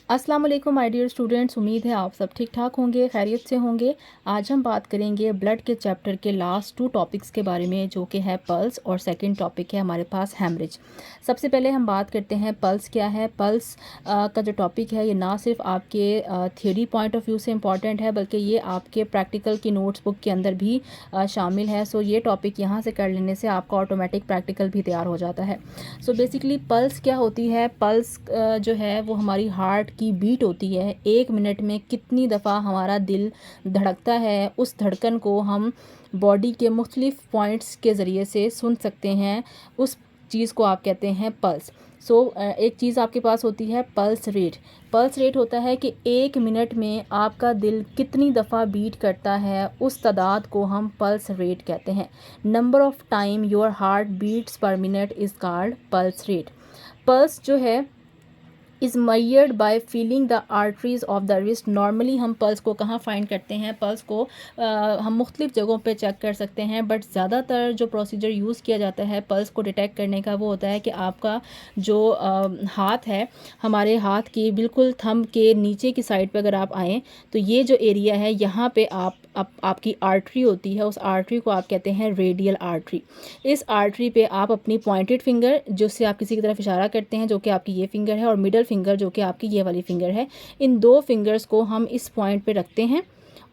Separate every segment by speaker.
Speaker 1: अस्सलाम वालेकुम my dear students, उम्मीद है आप सब ठीक ठाक होंगे, खैरियत से होंगे। आज हम बात करेंगे ब्लड के चैप्टर के लास्ट 2 टॉपिक्स के बारे में, जो कि है पल्स और सेकंड टॉपिक है हमारे पास हैमरेज। सबसे पहले हम बात करते हैं पल्स क्या है। पल्स का जो टॉपिक है ये ना सिर्फ आपके थियरी पॉइंट ऑफ व्यू से इम्पॉर्टेंट है, बल्कि ये आपके प्रैक्टिकल की नोट्स बुक के अंदर भी शामिल है। सो ये टॉपिक यहाँ से कर लेने से आपका ऑटोमेटिक प्रैक्टिकल भी तैयार हो जाता है। सो बेसिकली पल्स क्या होती है। पल्स जो है वो हमारी हार्ट की बीट होती है। 1 मिनट में कितनी दफ़ा हमारा दिल धड़कता है, उस धड़कन को हम बॉडी के मुख्तलिफ पॉइंट्स के ज़रिए से सुन सकते हैं। उस चीज़ को आप कहते हैं पल्स। एक चीज़ आपके पास होती है पल्स रेट। पल्स रेट होता है कि 1 मिनट में आपका दिल कितनी दफ़ा बीट करता है, उस तादाद को हम पल्स रेट कहते हैं। Number of time your heart beats per minute is called pulse rate. Pulse जो है is measured by feeling the arteries of the wrist. Normally हम पल्स को कहाँ फाइंड करते हैं? पल्स को हम मुख्तलिफ जगहों पे चेक कर सकते हैं, बट ज़्यादातर जो प्रोसीजर यूज़ किया जाता है पल्स को डिटेक्ट करने का वो होता है कि आपका जो हाथ है, हमारे हाथ की बिल्कुल थंब के नीचे की साइड पे अगर आप आएँ तो ये जो एरिया है यहाँ पे आपकी आर्टरी होती है। उस आर्टरी को आप कहते हैं रेडियल आर्टरी। इस आर्टरी पे आप अपनी पॉइंटेड फिंगर, जिससे आप किसी की तरफ इशारा करते हैं, जो कि आपकी ये फिंगर है, और मिडल फिंगर जो कि आपकी ये वाली फिंगर है, इन 2 फिंगर्स को हम इस पॉइंट पे रखते हैं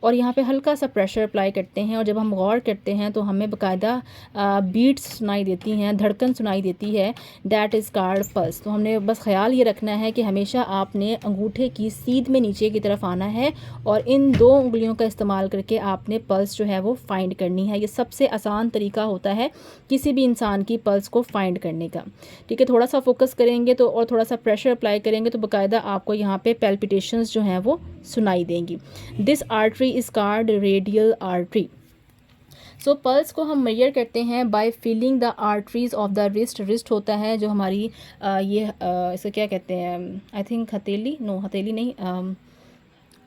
Speaker 1: और यहाँ पे हल्का सा प्रेशर अप्लाई करते हैं। और जब हम गौर करते हैं तो हमें बाकायदा बीट्स सुनाई देती हैं, धड़कन सुनाई देती है। That is called pulse. तो हमने बस ख्याल ये रखना है कि हमेशा आपने अंगूठे की सीध में नीचे की तरफ आना है और इन 2 उंगलियों का इस्तेमाल करके आपने पल्स जो है वो फाइंड करनी है। ये सबसे आसान तरीका होता है किसी भी इंसान की पल्स को फाइंड करने का। ठीक है, थोड़ा सा फोकस करेंगे तो और थोड़ा सा प्रेशर अप्लाई करेंगे तो बाकायदा आपको यहाँ पे पैल्पिटेशंस जो हैं वो सुनाई देंगी। This artery is called radial artery. So pulse को हम मेजर करते हैं by feeling the arteries of the wrist. Wrist होता है जो हमारी इसे क्या कहते हैं, आई थिंक हथेली, नो हथेली नहीं,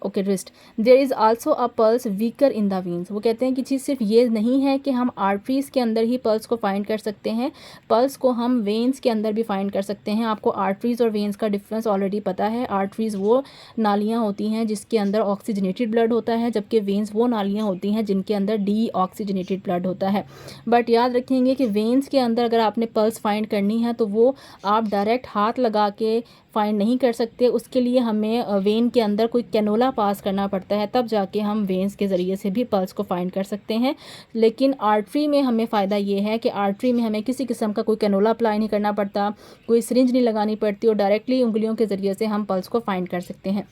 Speaker 1: okay wrist. There is also a pulse weaker in the veins. वो कहते हैं कि चीज़ सिर्फ ये नहीं है कि हम आर्टरीज़ के अंदर ही पल्स को फाइंड कर सकते हैं, पल्स को हम वेन्स के अंदर भी फाइंड कर सकते हैं। आपको आर्टरीज़ और वेन्स का डिफरेंस ऑलरेडी पता है। आर्टरीज़ वो नालियाँ होती हैं जिसके अंदर ऑक्सीजनेटेड ब्लड होता है, जबकि वेन्स वो नालियाँ होती हैं जिनके अंदर डी ऑक्सीजनेटेड ब्लड होता है। बट याद रखेंगे कि वेन्स के अंदर अगर आपने पल्स फाइंड करनी है तो वो आप डायरेक्ट हाथ लगा के फाइंड नहीं कर सकते। उसके लिए हमें वेन के अंदर कोई कैनोला पास करना पड़ता है, तब जाके हम वेन्स के ज़रिए से भी पल्स को फाइंड कर सकते हैं। लेकिन आर्टरी में हमें फ़ायदा ये है कि आर्टरी में हमें किसी किस्म का कोई कैनोला अप्लाई नहीं करना पड़ता, कोई सिरिंज नहीं लगानी पड़ती और डायरेक्टली उंगलियों के ज़रिए से हम पल्स को फाइंड कर सकते हैं।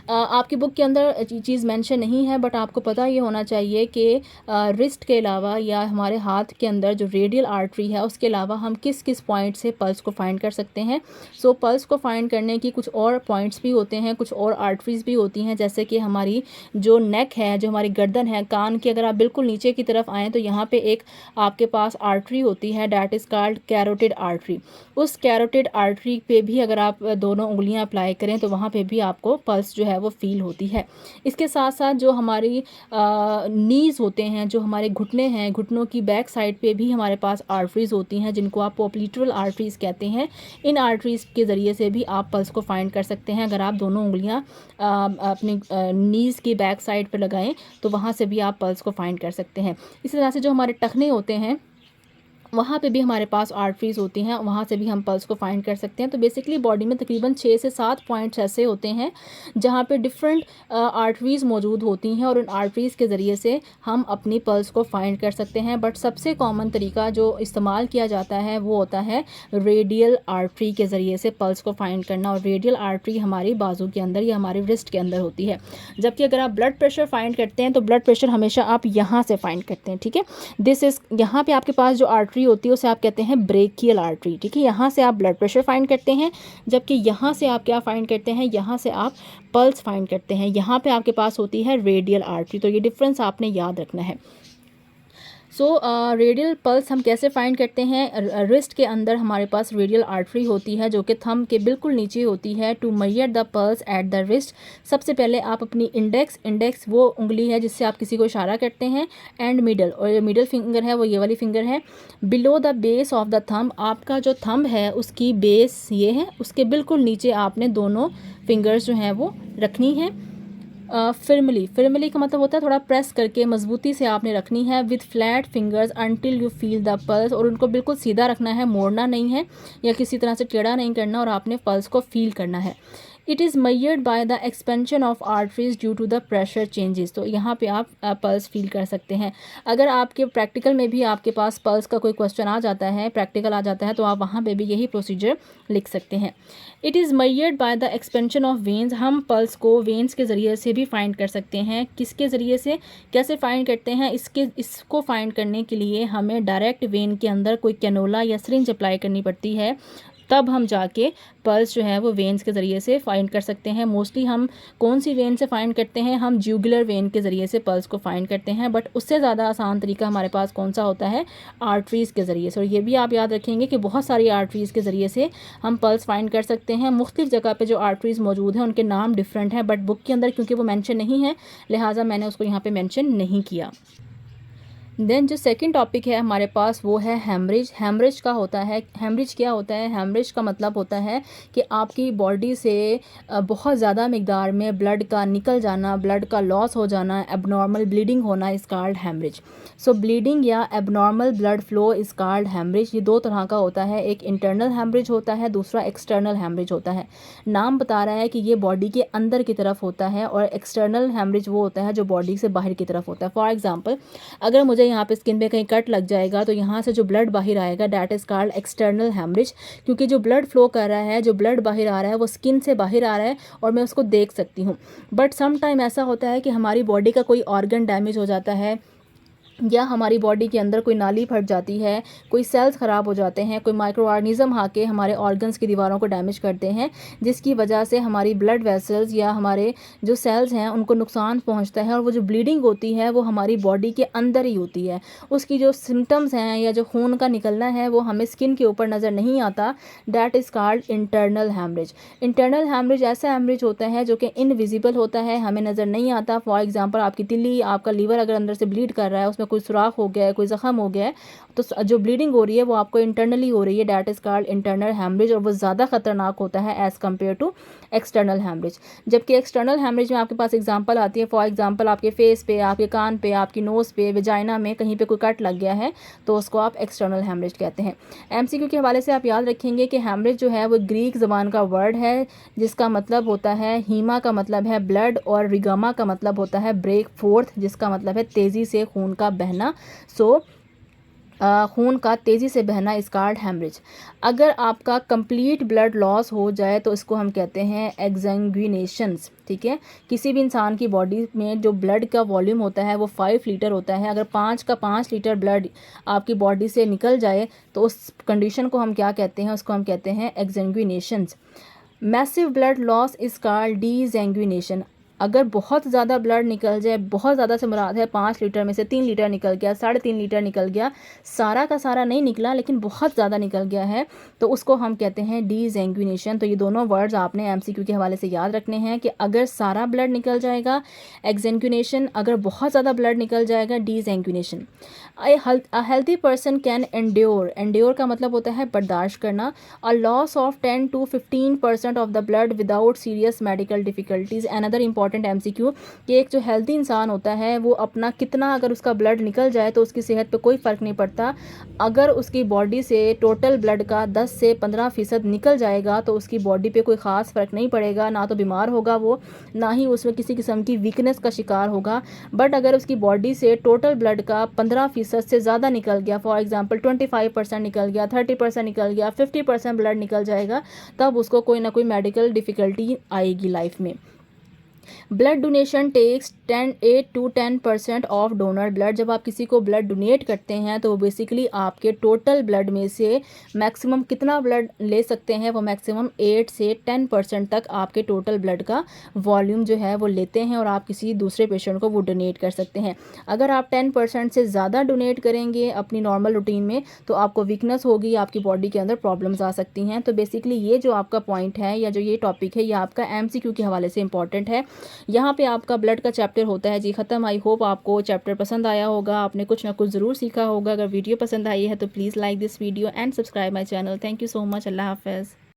Speaker 1: आपकी बुक के अंदर चीज़ मेंशन नहीं है, बट आपको पता ये होना चाहिए कि रिस्ट के अलावा या हमारे हाथ के अंदर जो रेडियल आर्टरी है उसके अलावा हम किस किस पॉइंट से पल्स को फाइंड कर सकते हैं। सो पल्स को फाइंड करने की कुछ और पॉइंट्स भी होते हैं, कुछ और आर्टरीज भी होती हैं, जैसे कि हमारी जो नेक है, जो हमारी गर्दन है, कान की अगर आप बिल्कुल नीचे की तरफ आएँ तो यहाँ पे एक आपके पास आर्टरी होती है, that is called carotid artery. उस कैरोटिड आर्टरी पे भी अगर आप दोनों उंगलियां अप्लाई करें तो वहाँ पे भी आपको पल्स जो है वो फील होती है। इसके साथ साथ जो हमारी नीज़ होते हैं, जो हमारे घुटने हैं, घुटनों की बैक साइड पे भी हमारे पास आर्टरीज़ होती हैं जिनको आप पोप्लीटरल आर्टरीज़ कहते हैं। इन आर्टरीज़ के ज़रिए से भी आप पल्स को फाइंड कर सकते हैं। अगर आप दोनों उंगलियां अपनी नीज़ की बैक साइड पर लगाएं तो वहाँ से भी आप पल्स को फाइंड कर सकते हैं। इसी तरह से जो हमारे टखने होते हैं वहाँ पे भी हमारे पास आर्टरीज़ होती हैं, वहाँ से भी हम पल्स को फाइंड कर सकते हैं। तो बेसिकली बॉडी में तकरीबन 6 से 7 पॉइंट्स ऐसे होते हैं जहाँ पे डिफरेंट आर्टरीज़ मौजूद होती हैं और उन आर्टरीज़ के ज़रिए से हम अपनी पल्स को फाइंड कर सकते हैं। बट सबसे कॉमन तरीका जो इस्तेमाल किया जाता है वो होता है रेडियल आर्टरी के ज़रिए से पल्स को फाइंड करना। और रेडियल आर्टरी हमारी बाजू के अंदर या हमारी रिस्ट के अंदर होती है। जबकि अगर आप ब्लड प्रेशर फाइंड करते हैं तो ब्लड प्रेशर हमेशा आप यहाँ से फाइंड करते हैं। ठीक है, दिस इज़, यहाँ पे आपके पास जो आर्टरी होती है उसे आप कहते हैं ब्रेकियल आर्टरी। ठीक है, यहाँ से आप ब्लड प्रेशर फाइंड करते हैं, जबकि यहाँ से आप क्या फाइंड करते हैं, यहाँ से आप पल्स फाइंड करते हैं। यहाँ पे आपके पास होती है रेडियल आर्टरी। तो ये डिफरेंस आपने याद रखना है। सो रेडियल पल्स हम कैसे फाइंड करते हैं? रिस्ट के अंदर हमारे पास रेडियल आर्टरी होती है जो कि थंब के बिल्कुल नीचे होती है। To measure the pulse at the wrist, सबसे पहले आप अपनी इंडेक्स वो उंगली है जिससे आप किसी को इशारा करते हैं, एंड मिडल, और ये मिडल फिंगर है वो ये वाली फिंगर है, below the base of the thumb, आपका जो थंब है उसकी बेस ये है, उसके बिल्कुल नीचे आपने दोनों फिंगर्स जो हैं वो रखनी है। फिरमली का मतलब होता है थोड़ा प्रेस करके मजबूती से आपने रखनी है, with flat fingers until you feel the pulse, और उनको बिल्कुल सीधा रखना है, मोड़ना नहीं है या किसी तरह से टेढ़ा नहीं करना, और आपने पल्स को फील करना है। It is measured by the expansion of arteries due to the pressure changes, तो यहाँ पे आप पल्स फील कर सकते हैं। अगर आपके प्रैक्टिकल में भी आपके पास पल्स का कोई क्वेश्चन आ जाता है, प्रैक्टिकल आ जाता है, तो आप वहाँ पे भी यही प्रोसीजर लिख सकते हैं। It is measured by the expansion of veins, हम पल्स को वेन्स के ज़रिए से भी फाइंड कर सकते हैं। किसके ज़रिए से, कैसे फाइंड करते हैं? इसको फाइंड करने के लिए हमें डायरेक्ट वेन के अंदर कोई कैनोला या सिरिंज अप्लाई करनी पड़ती है, तब हम जाके पल्स जो है वो वेन्स के ज़रिए से फाइंड कर सकते हैं। मोस्टली हम कौन सी वेन से फाइंड करते हैं? हम ज्यूगुलर वेन के ज़रिए से पल्स को फाइंड करते हैं, बट उससे ज़्यादा आसान तरीका हमारे पास कौन सा होता है? आर्टरीज़ के ज़रिए से। और ये भी आप याद रखेंगे कि बहुत सारी आर्टरीज़ के ज़रिए से हम पल्स फाइंड कर सकते हैं। मुख्तलिफ जगह पे जो आर्टरीज़ मौजूद हैं उनके नाम डिफरेंट हैं, बट बुक के अंदर क्योंकि वो मेंशन नहीं है लिहाजा मैंने उसको यहाँ पे मेंशन नहीं किया। देन जो सेकंड टॉपिक है हमारे पास वो है हेमरेज। हेमरेज का होता है, हेमरेज क्या होता है? हेमरेज का मतलब होता है कि आपकी बॉडी से बहुत ज़्यादा मिकदार में ब्लड का निकल जाना, ब्लड का लॉस हो जाना, एबनॉर्मल ब्लीडिंग होना is called hemorrhage. So bleeding या abnormal blood flow is called hemorrhage. ये दो तरह का होता है, एक इंटरनल हेमरेज होता है, दूसरा एक्सटर्नल हेमरेज होता है। नाम बता रहा है कि ये बॉडी के अंदर की तरफ होता है, और एक्सटर्नल हेमरेज वो होता है जो बॉडी से बाहर की तरफ होता है। फॉर एग्जाम्पल, अगर मुझे यहाँ पे स्किन पे कहीं कट लग जाएगा तो यहाँ से जो ब्लड बाहर आएगा that is called external haemorrhage, क्योंकि जो ब्लड फ्लो कर रहा है, जो ब्लड बाहर आ रहा है वो स्किन से बाहर आ रहा है और मैं उसको देख सकती हूँ। बट सम टाइम ऐसा होता है कि हमारी बॉडी का कोई ऑर्गन डैमेज हो जाता है, या हमारी बॉडी के अंदर कोई नाली फट जाती है, कोई सेल्स ख़राब हो जाते हैं, कोई माइक्रो ऑर्गेनिज्म आके हमारे ऑर्गन्स की दीवारों को डैमेज करते हैं, जिसकी वजह से हमारी ब्लड वेसल्स या हमारे जो सेल्स हैं उनको नुकसान पहुंचता है, और वो जो ब्लीडिंग होती है वो हमारी बॉडी के अंदर ही होती है। उसकी जो सिम्टम्स हैं या जो खून का निकलना है वो हमें स्किन के ऊपर नज़र नहीं आता, that is called internal haemorrhage. Internal haemorrhage ऐसा हेमरेज होता है जो कि इनविजिबल होता है, हमें नज़र नहीं आता। फॉर एग्जाम्पल, आपकी तिल्ली, आपका लीवर अगर अंदर से ब्लीड कर रहा है, उसमें कोई सुराख हो गया है, कोई ज़ख़म हो गया है, तो जो ब्लीडिंग हो रही है वो आपको इंटरनली हो रही है, that is called internal haemorrhage, और वो ज़्यादा खतरनाक होता है as compare to external haemorrhage. जबकि एक्सटर्नल हेमरेज में आपके पास एग्जांपल आती है, फॉर एग्जांपल आपके फेस पे, आपके कान पे, आपकी नोज़ पे, वेजाइना में कहीं पे कोई कट लग गया है तो उसको आप एक्सटर्नल हेमरेज कहते हैं। एमसीक्यू के हवाले से आप याद रखेंगे कि हेमरेज जो है वो ग्रीक ज़बान का वर्ड है जिसका मतलब होता है, हीमा का मतलब है ब्लड, और रिगामा का मतलब होता है ब्रेक फोर्थ, जिसका मतलब है तेज़ी से खून का बहना। सो खून का तेज़ी से बहना इज़ कॉल्ड हेमरेज। अगर आपका कंप्लीट ब्लड लॉस हो जाए तो इसको हम कहते हैं एक्सैंग्विनेशंस। ठीक है, किसी भी इंसान की बॉडी में जो ब्लड का वॉल्यूम होता है वो 5 लीटर होता है। अगर 5 लीटर ब्लड आपकी बॉडी से निकल जाए तो उस कंडीशन को हम क्या कहते हैं? उसको हम कहते हैं exsanguinations. Massive blood loss is called exsanguination. अगर बहुत ज़्यादा ब्लड निकल जाए, बहुत ज़्यादा से मुराद है 5 लीटर में से 3 लीटर निकल गया, 3.5 लीटर निकल गया, सारा का सारा नहीं निकला लेकिन बहुत ज़्यादा निकल गया है, तो उसको हम कहते हैं डीजैंग्विनेशन। तो ये दोनों वर्ड्स आपने एमसीक्यू के हवाले से याद रखने हैं कि अगर सारा ब्लड निकल जाएगा एक्सैंग्विनेशन, अगर बहुत ज़्यादा ब्लड निकल जाएगा exsanguination. A healthy person can endure का मतलब होता है बर्दाश्त करना, a loss of 10 to 15% of the blood without serious medical difficulties. Another important MCQ कि एक जो हेल्थी इंसान होता है वो अपना कितना, अगर उसका ब्लड निकल जाए तो उसकी सेहत पे कोई फ़र्क नहीं पड़ता। अगर उसकी बॉडी से टोटल ब्लड का 10 से 15% निकल जाएगा तो उसकी बॉडी पे कोई ख़ास फ़र्क नहीं पड़ेगा, ना तो बीमार होगा वो, ना ही उसमें किसी किस्म की वीकनेस का शिकार होगा। बट अगर उसकी बॉडी से टोटल ब्लड का 15% से ज़्यादा निकल गया, फॉर एग्जांपल 25% निकल गया, 30% निकल गया, 50% ब्लड निकल जाएगा, तब उसको कोई ना कोई मेडिकल डिफ़िकल्टी आएगी लाइफ में। Blood donation takes 8 to 10% of donor blood. जब आप किसी को ब्लड डोनेट करते हैं तो बेसिकली आपके टोटल ब्लड में से मैक्सिमम कितना ब्लड ले सकते हैं, वो मैक्सिमम 8 से 10% तक आपके टोटल ब्लड का वॉल्यूम जो है वो लेते हैं और आप किसी दूसरे पेशेंट को वो डोनेट कर सकते हैं। अगर आप 10% से ज़्यादा डोनेट करेंगे अपनी नॉर्मल रूटीन में तो आपको वीकनेस होगी, आपकी बॉडी के अंदर प्रॉब्लम्स आ सकती हैं। तो बेसिकली ये जो आपका पॉइंट है या जो ये टॉपिक है ये आपका MCQ के हवाले से इंपॉर्टेंट है। यहाँ पे आपका ब्लड का चैप्टर होता है जी ख़त्म। आई होप आपको चैप्टर पसंद आया होगा, आपने कुछ ना कुछ ज़रूर सीखा होगा। अगर वीडियो पसंद आई है तो please like this video and subscribe my channel. Thank you so much. अल्लाह हाफ़िज़।